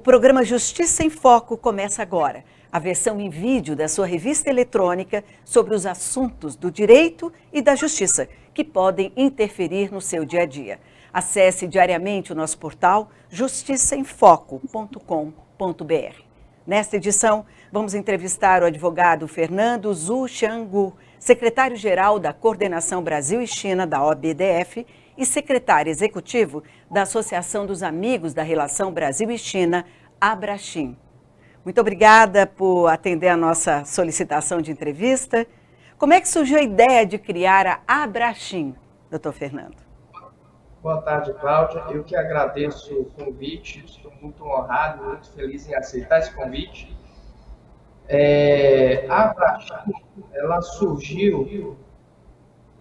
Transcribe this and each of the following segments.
programa Justiça em Foco começa agora. A versão em vídeo da sua revista eletrônica sobre os assuntos do direito e da justiça que podem interferir no seu dia a dia. Acesse diariamente o nosso portal justiçaemfoco.com.br. Nesta edição, vamos entrevistar o advogado Fernando Zhu Xianggu, secretário-geral da Coordenação Brasil e China da OBDF e secretário executivo da Associação dos Amigos da Relação Brasil e China, Abrachim. Muito obrigada por atender a nossa solicitação de entrevista. Como é que surgiu a ideia de criar a Abrachim, doutor Fernando? Boa tarde, Cláudia. Eu que agradeço o convite, estou muito honrado, muito feliz em aceitar esse convite. A Abrachim, ela surgiu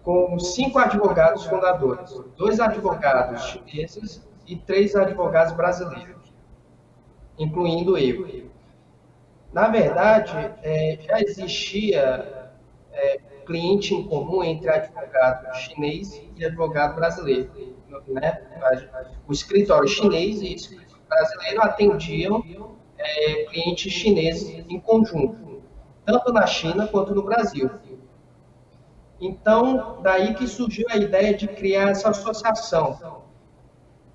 com 5 advogados fundadores, 2 advogados chineses e 3 advogados brasileiros, incluindo eu. Na verdade, já existia cliente em comum entre advogado chinês e advogado brasileiro, né? O escritório chinês e o escritório brasileiro atendiam clientes chineses em conjunto, tanto na China quanto no Brasil. Então, daí que surgiu a ideia de criar essa associação,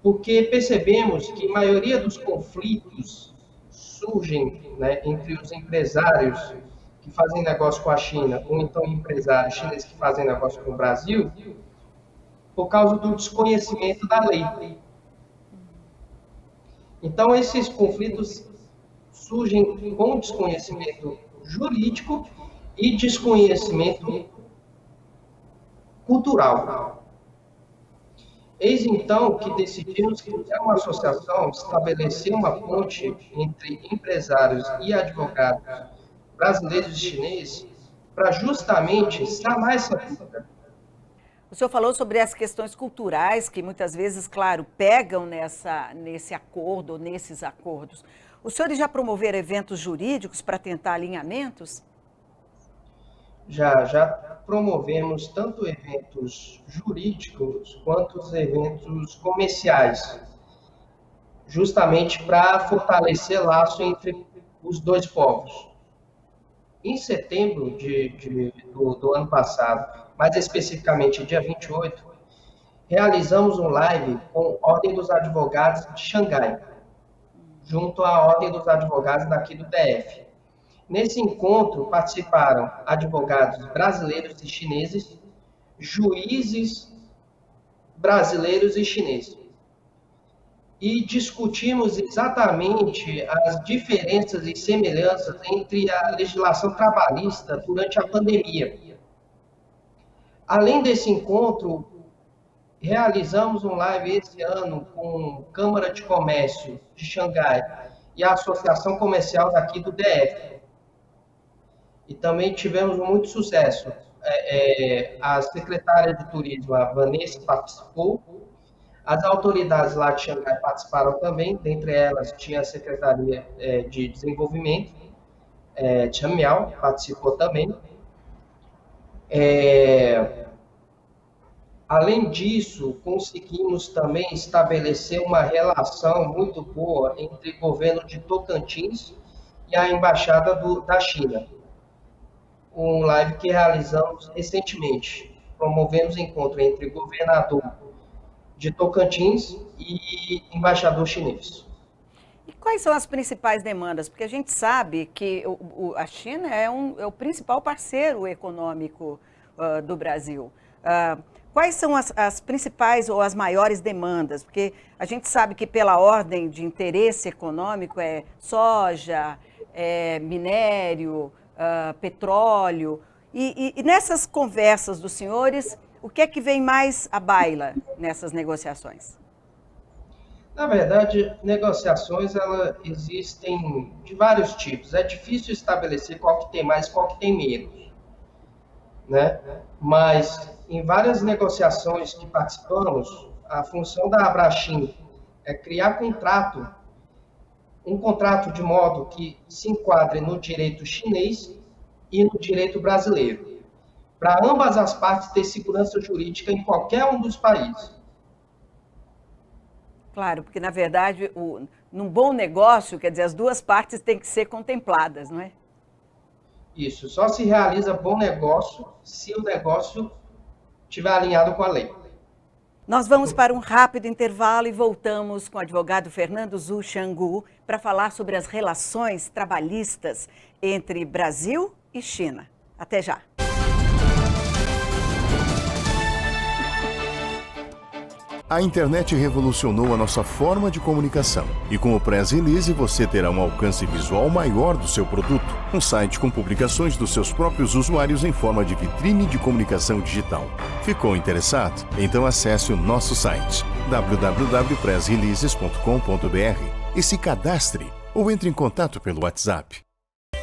porque percebemos que a maioria dos conflitos surgem, né, entre os empresários que fazem negócio com a China, ou então empresários chineses que fazem negócio com o Brasil, por causa do desconhecimento da lei. Então, esses conflitos surgem com desconhecimento jurídico e desconhecimento cultural. Eis então que decidimos criar uma associação, estabelecer uma ponte entre empresários e advogados brasileiros e chineses, para justamente sanar essa dúvida. O senhor falou sobre as questões culturais que muitas vezes, claro, pegam nesse acordo ou nesses acordos. Os senhores já promoveram eventos jurídicos para tentar alinhamentos? Já promovemos tanto eventos jurídicos quanto os eventos comerciais, justamente para fortalecer laço entre os dois povos. Em setembro do ano passado, mais especificamente dia 28, realizamos um live com a Ordem dos Advogados de Xangai, junto à Ordem dos Advogados daqui do DF. Nesse encontro participaram advogados brasileiros e chineses, juízes brasileiros e chineses. E discutimos exatamente as diferenças e semelhanças entre a legislação trabalhista durante a pandemia. Além desse encontro, realizamos um live esse ano com a Câmara de Comércio de Xangai e a Associação Comercial daqui do DF. E também tivemos muito sucesso. A secretária de Turismo, a Vanessa, participou. As autoridades lá de Xangai participaram também, dentre elas tinha a Secretaria de Desenvolvimento, Chen Miao participou também. Além disso, conseguimos também estabelecer uma relação muito boa entre o governo de Tocantins e a Embaixada da China. Um live que realizamos recentemente. Promovemos encontro entre o governador de Tocantins e embaixador chinês. E quais são as principais demandas? Porque a gente sabe que a China é o principal parceiro econômico do Brasil. Quais são as principais ou as maiores demandas? Porque a gente sabe que pela ordem de interesse econômico é soja, minério, petróleo. E nessas conversas dos senhores, o que é que vem mais à baila nessas negociações? Na verdade, negociações elas existem de vários tipos. É difícil estabelecer qual que tem mais, qual que tem menos, né? Mas em várias negociações que participamos, a função da Abrachim é criar um contrato de modo que se enquadre no direito chinês e no direito brasileiro, para ambas as partes ter segurança jurídica em qualquer um dos países. Claro, porque na verdade num bom negócio, quer dizer, as duas partes têm que ser contempladas, não é? Isso, só se realiza bom negócio se o negócio estiver alinhado com a lei. Nós vamos para um rápido intervalo e voltamos com o advogado Fernando Zhu Xianggu para falar sobre as relações trabalhistas entre Brasil e China. Até já! A internet revolucionou a nossa forma de comunicação e com o Press Release você terá um alcance visual maior do seu produto. Um site com publicações dos seus próprios usuários em forma de vitrine de comunicação digital. Ficou interessado? Então acesse o nosso site www.pressreleases.com.br e se cadastre ou entre em contato pelo WhatsApp.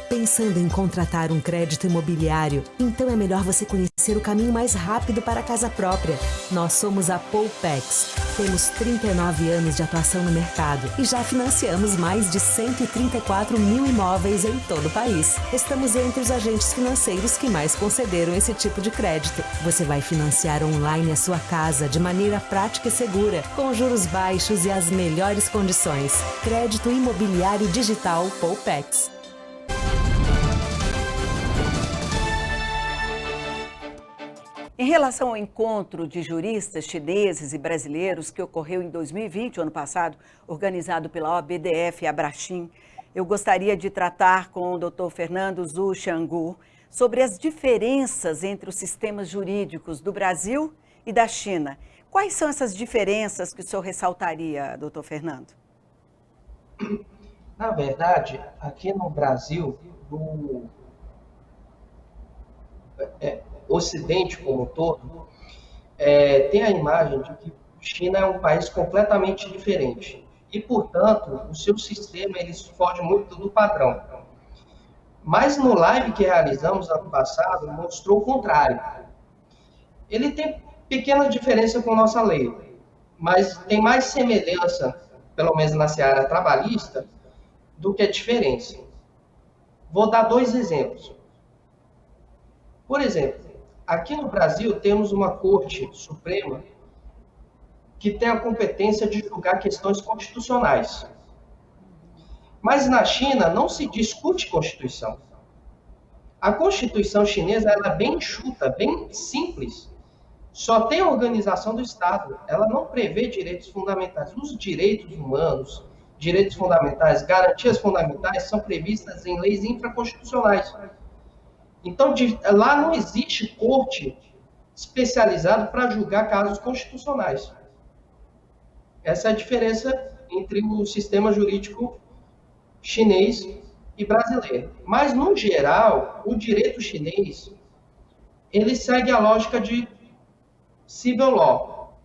Pensando em contratar um crédito imobiliário? Então é melhor você conhecer o caminho mais rápido para a casa própria. Nós somos a Poupex. Temos 39 anos de atuação no mercado e já financiamos mais de 134 mil imóveis em todo o país. Estamos entre os agentes financeiros que mais concederam esse tipo de crédito. Você vai financiar online a sua casa de maneira prática e segura, com juros baixos e as melhores condições. Crédito imobiliário digital Poupex. Em relação ao encontro de juristas chineses e brasileiros que ocorreu em 2020, o ano passado, organizado pela OBDF e Abrachim, eu gostaria de tratar com o Dr. Fernando Zhu Xianggu sobre as diferenças entre os sistemas jurídicos do Brasil e da China. Quais são essas diferenças que o senhor ressaltaria, Dr. Fernando? Na verdade, aqui no Brasil, no Ocidente como um todo, tem a imagem de que China é um país completamente diferente. E, portanto, o seu sistema ele foge muito do padrão. Mas no live que realizamos ano passado, mostrou o contrário. Ele tem pequena diferença com nossa lei, mas tem mais semelhança, pelo menos na seara trabalhista, do que a diferença. Vou dar 2 exemplos. Por exemplo, aqui no Brasil temos uma Corte Suprema que tem a competência de julgar questões constitucionais. Mas na China não se discute Constituição. A Constituição chinesa ela é bem enxuta, bem simples. Só tem a organização do Estado. Ela não prevê direitos fundamentais. Os direitos humanos, direitos fundamentais, garantias fundamentais são previstas em leis infraconstitucionais. Então, lá não existe corte especializada para julgar casos constitucionais. Essa é a diferença entre o sistema jurídico chinês e brasileiro. Mas, no geral, o direito chinês, ele segue a lógica de civil law,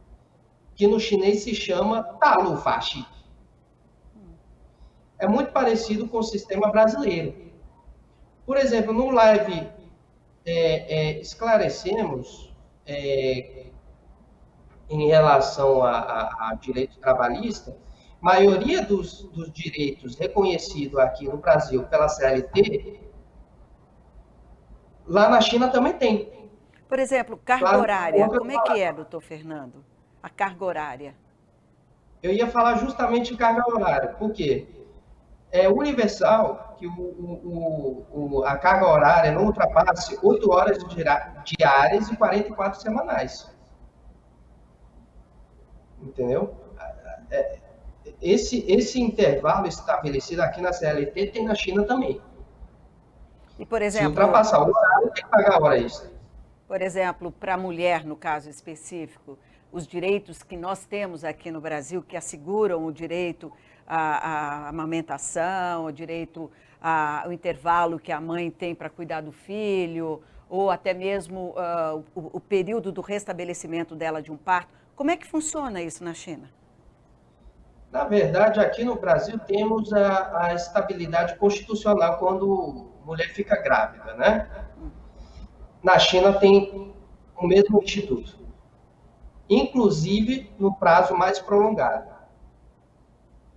que no chinês se chama Talu Faxi. É muito parecido com o sistema brasileiro. Por exemplo, no live esclarecemos em relação a direito trabalhista, a maioria dos direitos reconhecidos aqui no Brasil pela CLT, lá na China também tem. Por exemplo, carga horária. Como é que é, doutor Fernando? A carga horária. Eu ia falar justamente de carga horária. Por quê? É universal que a carga horária não ultrapasse 8 horas diárias e 44 semanais. Entendeu? Esse intervalo estabelecido aqui na CLT tem na China também. E, por exemplo, se ultrapassar o horário, tem que pagar a hora extra. Por exemplo, para a mulher, no caso específico, os direitos que nós temos aqui no Brasil, que asseguram o direito à amamentação, o direito ao intervalo que a mãe tem para cuidar do filho, ou até mesmo o período do restabelecimento dela de um parto. Como é que funciona isso na China? Na verdade, aqui no Brasil temos a estabilidade constitucional quando a mulher fica grávida, né? Na China tem o mesmo instituto, inclusive no prazo mais prolongado.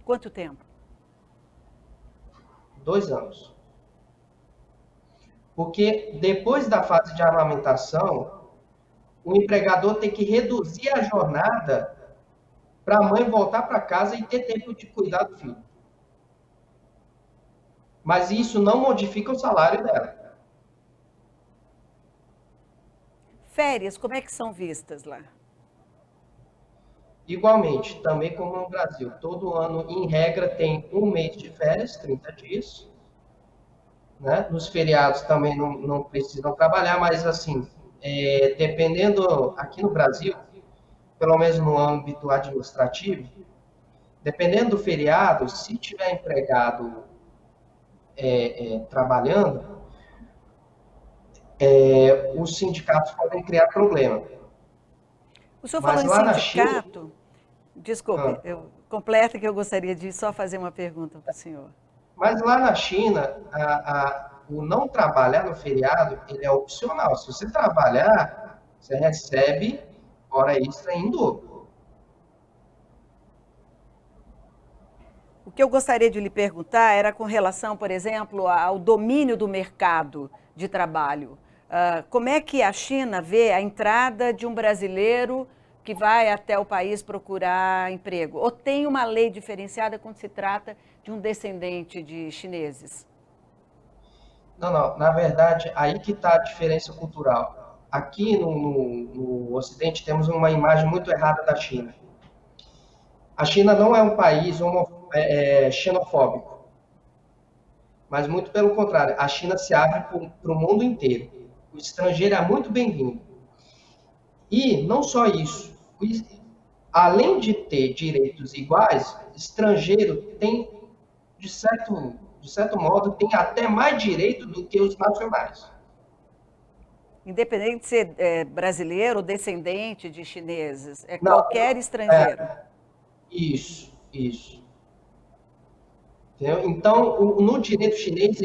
Quanto tempo? 2 anos. Porque depois da fase de amamentação, o empregador tem que reduzir a jornada para a mãe voltar para casa e ter tempo de cuidar do filho. mas isso não modifica o salário dela. Férias, como é que são vistas lá? Igualmente, também como no Brasil, todo ano, em regra, tem um mês de férias, 30 dias, né? Nos feriados também não precisam trabalhar, mas assim, dependendo, aqui no Brasil, pelo menos no âmbito administrativo, dependendo do feriado, se tiver empregado trabalhando, os sindicatos podem criar problema. O senhor Mas falou em lá na China, sindicato, desculpe, eu completo que eu gostaria de só fazer uma pergunta para o senhor. mas lá na China, o não trabalhar no feriado, ele é opcional. Se você trabalhar, você recebe hora extra em dobro. O que eu gostaria de lhe perguntar era com relação, por exemplo, ao domínio do mercado de trabalho. Como é que a China vê a entrada de um brasileiro que vai até o país procurar emprego? Ou tem uma lei diferenciada quando se trata de um descendente de chineses? Não. Na verdade, aí que está a diferença cultural. Aqui no Ocidente temos uma imagem muito errada da China. A China não é um país xenofóbico, mas muito pelo contrário. A China se abre para o mundo inteiro. O estrangeiro é muito bem-vindo. E não só isso. Além de ter direitos iguais, estrangeiro tem, de certo modo, tem até mais direito do que os nacionais. Independente de ser brasileiro ou descendente de chineses, é Não, qualquer estrangeiro. Isso. Entendeu? Então, no direito chinês,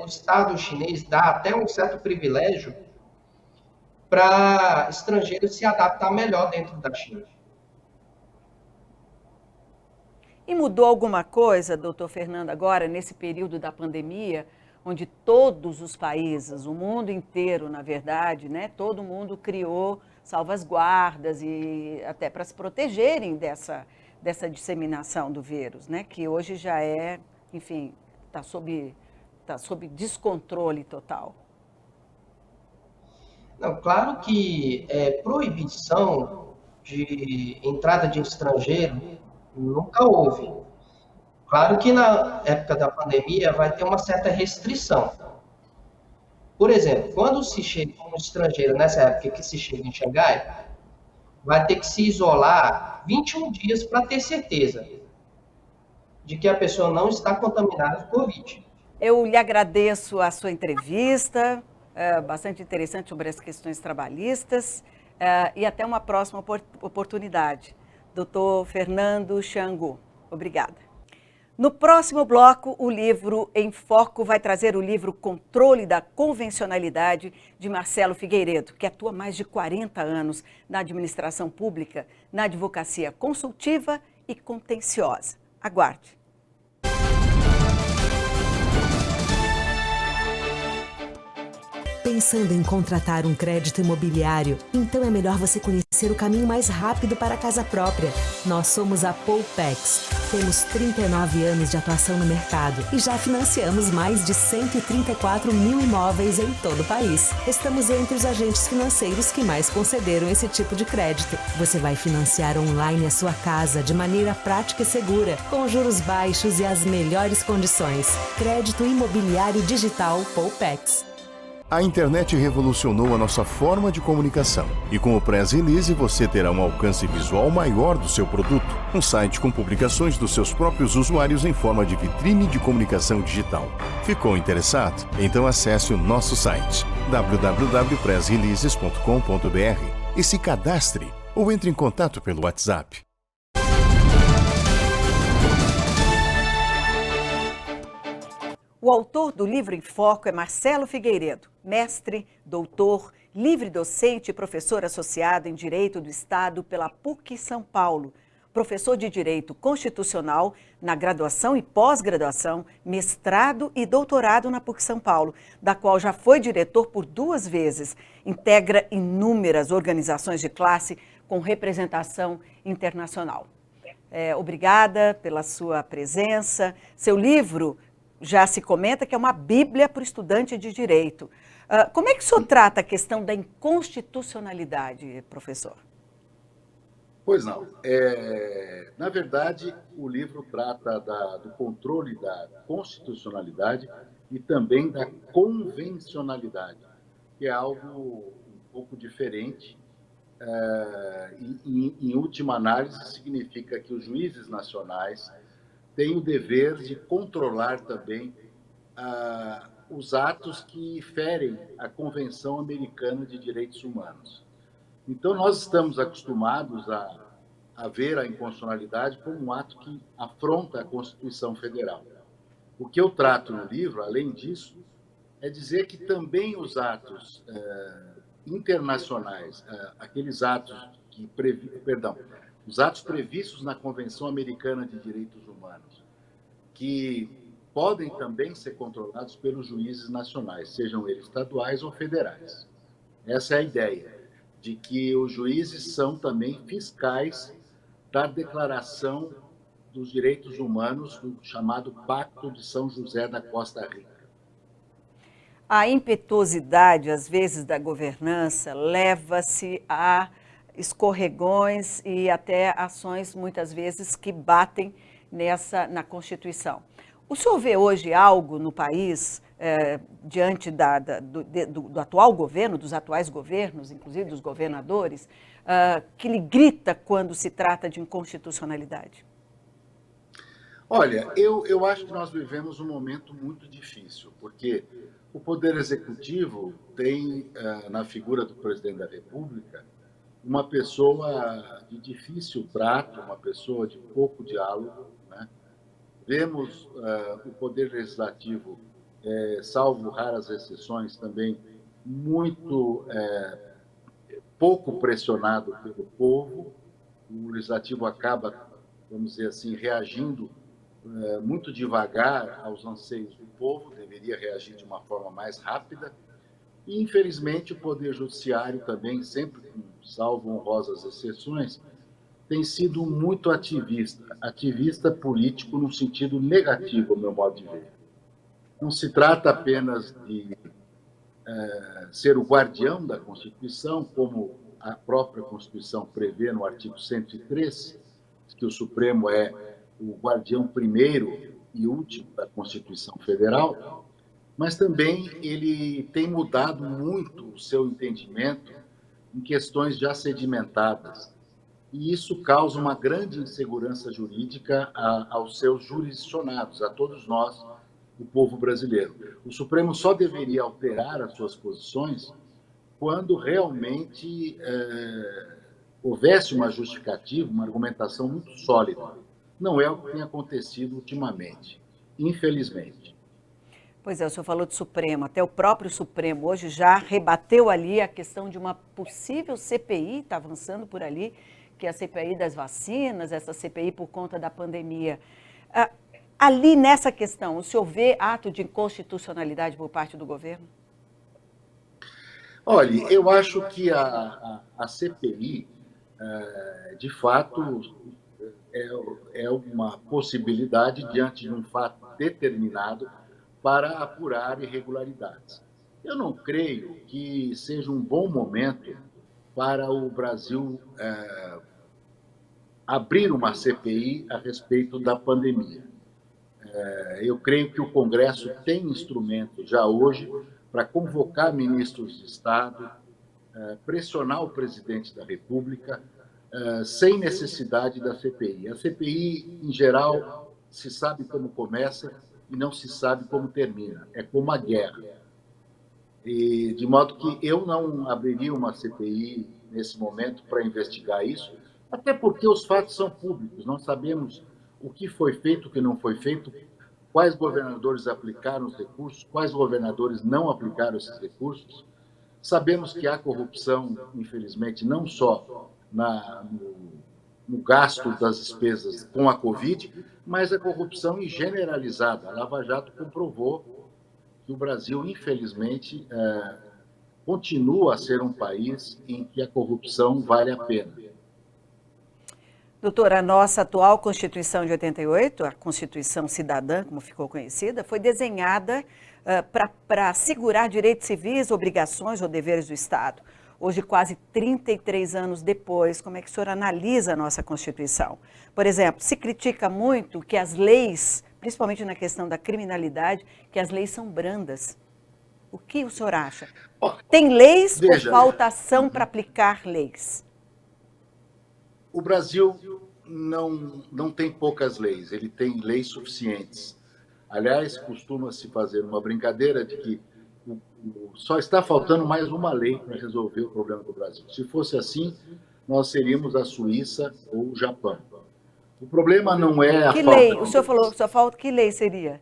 o Estado chinês dá até um certo privilégio para estrangeiros se adaptar melhor dentro da China. E mudou alguma coisa, doutor Fernando, agora, nesse período da pandemia, onde todos os países, o mundo inteiro, na verdade, né, todo mundo criou salvaguardas e até para se protegerem dessa disseminação do vírus, né, que hoje já é, enfim, está sob descontrole total. Não, claro que proibição de entrada de estrangeiro nunca houve. Claro que na época da pandemia vai ter uma certa restrição. Por exemplo, quando se chega um estrangeiro, nessa época que se chega em Xangai, vai ter que se isolar 21 dias para ter certeza de que a pessoa não está contaminada com Covid. Eu lhe agradeço a sua entrevista, bastante interessante sobre as questões trabalhistas, e até uma próxima oportunidade. Dr. Fernando Xianggu, obrigada. No próximo bloco, o livro em Foco vai trazer o livro Controle da Convencionalidade, de Marcelo Figueiredo, que atua há mais de 40 anos na administração pública, na advocacia consultiva e contenciosa. Aguarde. Pensando em contratar um crédito imobiliário? Então é melhor você conhecer o caminho mais rápido para a casa própria. Nós somos a Poupex. Temos 39 anos de atuação no mercado e já financiamos mais de 134 mil imóveis em todo o país. Estamos entre os agentes financeiros que mais concederam esse tipo de crédito. Você vai financiar online a sua casa de maneira prática e segura, com juros baixos e as melhores condições. Crédito imobiliário digital Poupex. A internet revolucionou a nossa forma de comunicação e com o Press Release você terá um alcance visual maior do seu produto. Um site com publicações dos seus próprios usuários em forma de vitrine de comunicação digital. Ficou interessado? Então acesse o nosso site www.pressreleases.com.br e se cadastre ou entre em contato pelo WhatsApp. O autor do livro em Foco é Marcelo Figueiredo, mestre, doutor, livre docente e professor associado em Direito do Estado pela PUC São Paulo, professor de Direito Constitucional na graduação e pós-graduação, mestrado e doutorado na PUC São Paulo, da qual já foi diretor por 2 vezes. Integra inúmeras organizações de classe com representação internacional. Obrigada pela sua presença. Seu livro já se comenta que é uma bíblia para o estudante de direito. Como é que o senhor trata a questão da inconstitucionalidade, professor? Pois não. Na verdade, o livro trata do controle da constitucionalidade e também da convencionalidade, que é algo um pouco diferente. Em última análise, significa que os juízes nacionais têm o dever de controlar também os atos que ferem a Convenção Americana de Direitos Humanos. Então, nós estamos acostumados a ver a inconstitucionalidade como um ato que afronta a Constituição Federal. O que eu trato no livro, além disso, é dizer que também os atos internacionais, aqueles atos os atos previstos na Convenção Americana de Direitos Humanos, que podem também ser controlados pelos juízes nacionais, sejam eles estaduais ou federais. Essa é a ideia, de que os juízes são também fiscais da Declaração dos Direitos Humanos, do chamado Pacto de São José da Costa Rica. A impetuosidade, às vezes, da governança leva-se a escorregões e até ações, muitas vezes, que batem na Constituição. O senhor vê hoje algo no país, diante do atual governo, dos atuais governos, inclusive dos governadores, que lhe grita quando se trata de inconstitucionalidade? Olha, eu acho que nós vivemos um momento muito difícil, porque o Poder Executivo tem, na figura do Presidente da República, uma pessoa de difícil trato, uma pessoa de pouco diálogo, né? Vemos o Poder Legislativo, salvo raras exceções, também muito pouco pressionado pelo povo. O Legislativo acaba, vamos dizer assim, reagindo muito devagar aos anseios do povo, deveria reagir de uma forma mais rápida. E, infelizmente, o Poder Judiciário também, sempre salvo honrosas exceções, tem sido muito ativista político no sentido negativo, ao meu modo de ver. Não se trata apenas de ser o guardião da Constituição, como a própria Constituição prevê no artigo 103, que o Supremo é o guardião primeiro e último da Constituição Federal, mas também ele tem mudado muito o seu entendimento em questões já sedimentadas. E isso causa uma grande insegurança jurídica aos seus jurisdicionados, a todos nós, o povo brasileiro. O Supremo só deveria alterar as suas posições quando realmente houvesse uma justificativa, uma argumentação muito sólida. Não é o que tem acontecido ultimamente, infelizmente. Pois é, o senhor falou de Supremo, até o próprio Supremo hoje já rebateu ali a questão de uma possível CPI, está avançando por ali, que é a CPI das vacinas, essa CPI por conta da pandemia. Ali nessa questão, o senhor vê ato de inconstitucionalidade por parte do governo? Olha, eu acho que a CPI, de fato, é uma possibilidade diante de um fato determinado para apurar irregularidades. Eu não creio que seja um bom momento para o Brasil abrir uma CPI a respeito da pandemia. Eu creio que o Congresso tem instrumentos já hoje para convocar ministros de Estado, pressionar o presidente da República, sem necessidade da CPI. A CPI, em geral, se sabe como começa e não se sabe como termina. É como a guerra. E, de modo que eu não abriria uma CPI nesse momento para investigar isso, até porque os fatos são públicos. Nós sabemos o que foi feito, o que não foi feito, quais governadores aplicaram os recursos, quais governadores não aplicaram esses recursos. Sabemos que há corrupção, infelizmente, não só no gasto das despesas com a Covid, mas a corrupção generalizada. A Lava Jato comprovou que o Brasil, infelizmente, continua a ser um país em que a corrupção vale a pena. Doutor, a nossa atual Constituição de 88, a Constituição Cidadã, como ficou conhecida, foi desenhada para assegurar direitos civis, obrigações ou deveres do Estado. Hoje, quase 33 anos depois, como é que o senhor analisa a nossa Constituição? Por exemplo, se critica muito que as leis, principalmente na questão da criminalidade, que as leis são brandas. O que o senhor acha? Tem leis ou falta ação para aplicar leis? O Brasil não tem poucas leis, ele tem leis suficientes. Aliás, costuma-se fazer uma brincadeira de que só está faltando mais uma lei para resolver o problema do Brasil. Se fosse assim, nós seríamos a Suíça ou o Japão. O problema não é a que falta... lei? O senhor falou que só falta que lei seria?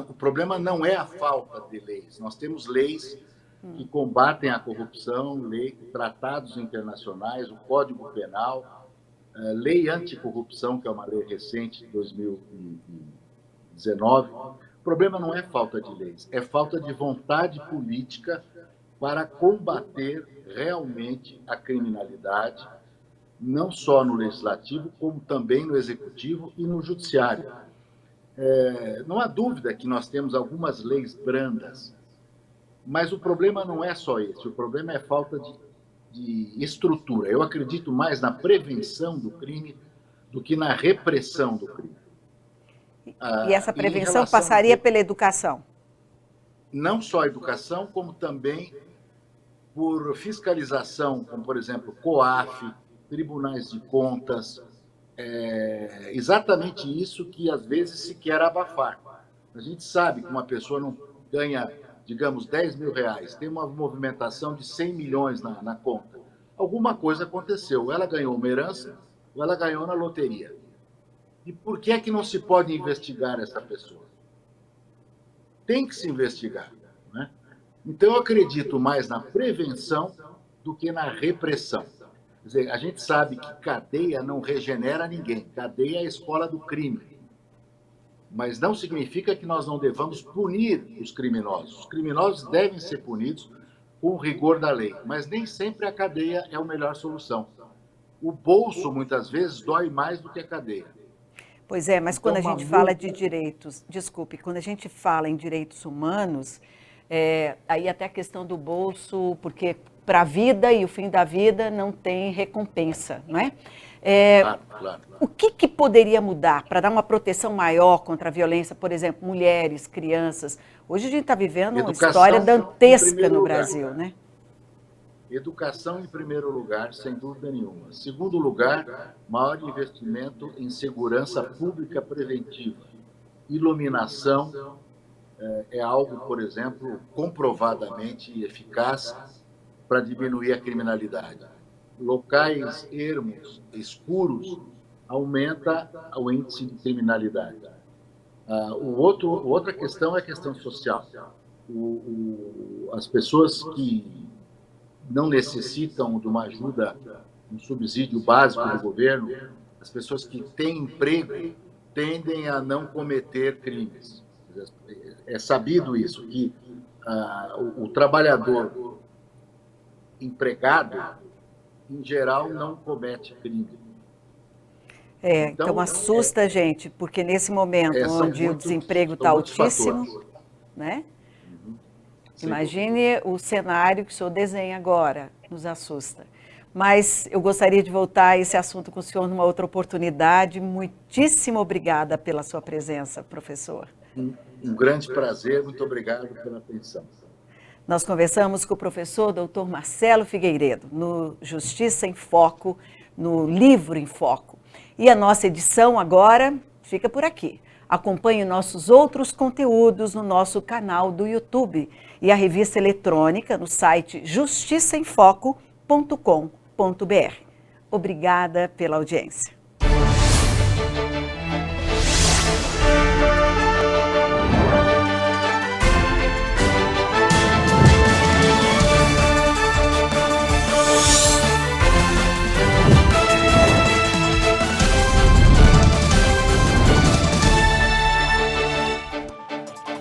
O problema não é a falta de leis. Nós temos leis que combatem a corrupção, tratados internacionais, o Código Penal, lei anticorrupção, que é uma lei recente, de 2019. O problema não é falta de leis, é falta de vontade política para combater realmente a criminalidade, não só no legislativo, como também no executivo e no judiciário. Não há dúvida que nós temos algumas leis brandas, mas o problema não é só esse, o problema é falta de estrutura. Eu acredito mais na prevenção do crime do que na repressão do crime. E essa prevenção passaria pela educação? Não só a educação, como também por fiscalização, como, por exemplo, COAF, tribunais de contas, exatamente isso que, às vezes, se quer abafar. A gente sabe que uma pessoa não ganha, digamos, 10 mil reais, tem uma movimentação de 100 milhões na conta. Alguma coisa aconteceu, ou ela ganhou uma herança, ou ela ganhou na loteria. E por que é que não se pode investigar essa pessoa? Tem que se investigar, né? Então, eu acredito mais na prevenção do que na repressão. Quer dizer, a gente sabe que cadeia não regenera ninguém. Cadeia é a escola do crime. Mas não significa que nós não devamos punir os criminosos. Os criminosos devem ser punidos com o rigor da lei. Mas nem sempre a cadeia é a melhor solução. O bolso, muitas vezes, dói mais do que a cadeia. Pois é, mas quando a gente fala de direitos, desculpe, quando a gente fala em direitos humanos, aí até a questão do bolso, porque para a vida e o fim da vida não tem recompensa, não é? Claro. O que poderia mudar para dar uma proteção maior contra a violência, por exemplo, mulheres, crianças? Hoje a gente está vivendo uma história dantesca no Brasil, né? Educação em primeiro lugar, sem dúvida nenhuma. Segundo lugar, maior investimento em segurança pública preventiva. Iluminação é algo, por exemplo, comprovadamente eficaz para diminuir a criminalidade. Locais ermos, escuros, aumenta o índice de criminalidade. Outra questão é a questão social. As pessoas que não necessitam de uma ajuda, um subsídio básico do governo, as pessoas que têm emprego tendem a não cometer crimes. É sabido isso, que o trabalhador empregado, em geral, não comete crime. Então assusta a gente, porque nesse momento onde o desemprego está altíssimo, né? Imagine o cenário que o senhor desenha agora, nos assusta. Mas eu gostaria de voltar a esse assunto com o senhor numa outra oportunidade. Muitíssimo obrigada pela sua presença, professor. Um grande prazer, muito obrigado pela atenção. Nós conversamos com o professor Dr. Marcelo Figueiredo, no Justiça em Foco, no Livro em Foco. E a nossa edição agora fica por aqui. Acompanhe nossos outros conteúdos no nosso canal do YouTube e a revista eletrônica no site justiçaemfoco.com.br. Obrigada pela audiência.